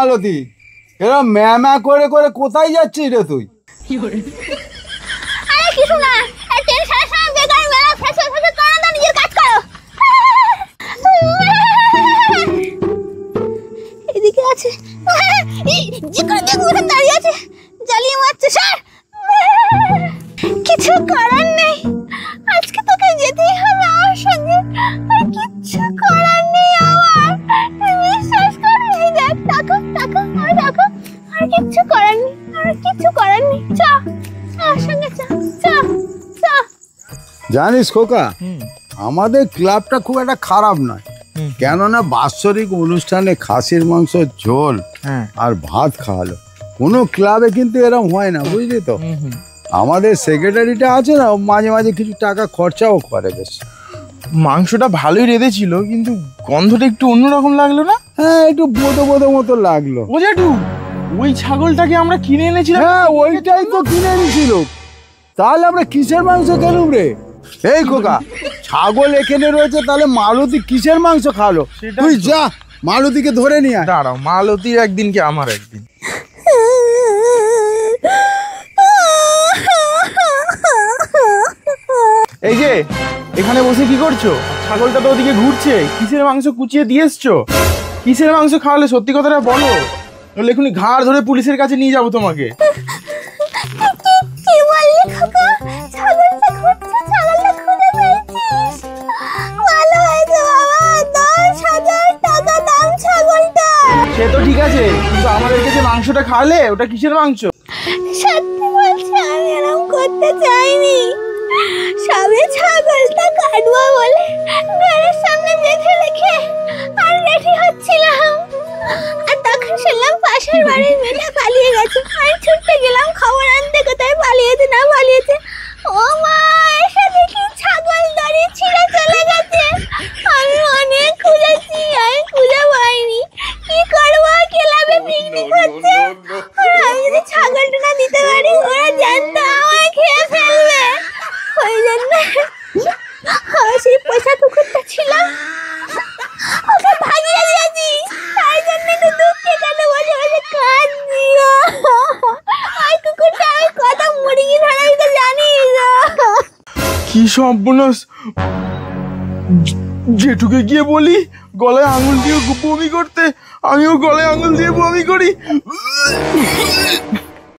মালতী, এরা ম্যামা করে করে কোথায় যাচ্ছিস রে তুই? আরে কিছু না, টেনশনের সময় বেকার মেলা ফেসে ফেসে করো না, নিজের কাজ করো। এদিকে আছে, যেখানে দেখবো দাঁড়িয়ে আছে, জ্বালিয়ে মারছে। স্যার কিছু করার নেই, আজকে তোকে যেতেই হবে আমার সঙ্গে, আর কিচ্ছু করার নেই আমার। বিশ্বাস কর, এই দেখ টাকা টাকা আর টাকা, আর কিচ্ছু করার নেই, আর কিচ্ছু করার নেই। চা আমার সঙ্গে, চা চা চা। জানিস খোকা, আমাদের ক্লাবটা খুব একটা খারাপ নয়, কেননা বাৎসরিক অনুষ্ঠানে খাসির মাংস ঝোল আর ভাত খাওয়ালো। কোনো ক্লাবে কিন্তু এরকম হয় না, বুঝলি তো। আমাদের সেক্রেটারিটা আছে না, মাঝে মাঝে কিছু টাকা খরচাও করে বেশ। মাংসটা ভালোই রেঁধেছিল, কিন্তু গন্ধটা একটু অন্যরকম লাগলো না? হ্যাঁ, একটু বোধো বোধো মতো লাগলো। ও জেঠু, ওই ছাগলটাকে আমরা কিনে এনেছিলাম। হ্যাঁ, ওইটাই তো কিনে এনেছিল। তাহলে আমরা কিসের মাংস খেলুম রে? এই খোকা, ছাগল এখানে রয়েছে, তাহলে মালতী কিসের মাংস খাওয়ালো? তুই যা মালতীকে ধরে নিয়ে আয়। দাঁড়াও, মালতীর একদিন কি আমার একদিন। এই যে এখানে বসে কি করছো? ছাগলটা তো ওদিকে ঘুরছে। কিসের মাংস কুচিয়ে দিয়ে এসছো? কিসের মাংস খাওয়ালে সত্যি কথাটা বলো, নইলে এখনই ঘাড় ধরে পুলিশের কাছে নিয়ে যাবো তোমাকে। কি বললি খোকা? ছাগলটা ঘুরছে, ছাগলটা খুঁজে পেয়েছিস? ভালো হয়েছে বাবা, 10,000 টাকা দাম ছাগলটা। সে তো ঠিক আছে, কিন্তু আমাদেরকে যে মাংসটা খাওয়ালে ওটা কিসের মাংস? সত্যি বলছি, আমি এরকম করতে চাইনি। সবে ছাগলটা কাটবো বলে ঘরের সামনে বেঁধে রেখে আর রেডি হচ্ছিলাম, আর তখন শুনলাম পাশের বাড়ির মেয়েটা পালিয়ে গেছে। আমি ছুটতে গেলাম খবর আনতে, কোথায় পালিয়েছে না পালিয়েছে। ও মা, এসে দেখি ছাগল দড়ি ছিঁড়ে চলে গেছে। আমি অনেক খুঁজেছি, আমি খুঁজে পাইনি। কি করবো, ক্লাবে পিকনিক হচ্ছে, আর আমি যদি ছাগলটা না দিতে পারি, ওরা জানতো আমায় খেয়ে ফেলবে। ওই জন্য আমার সেই পয়সা কুকুরটা ছিল, ওকে ভাগিয়ে দিয়েছি। তাই জন্য তো দুঃখে কেন বসে বসে কাঁদছি। ওই কুকুরটা আমি কত মুরগি ধরে তো জানিস। কি সর্বনাশ! জেঠুকে গিয়ে বলি গলায় আঙুল দিয়ে বমি করতে, আমিও গলায় আঙুল দিয়ে বমি করি।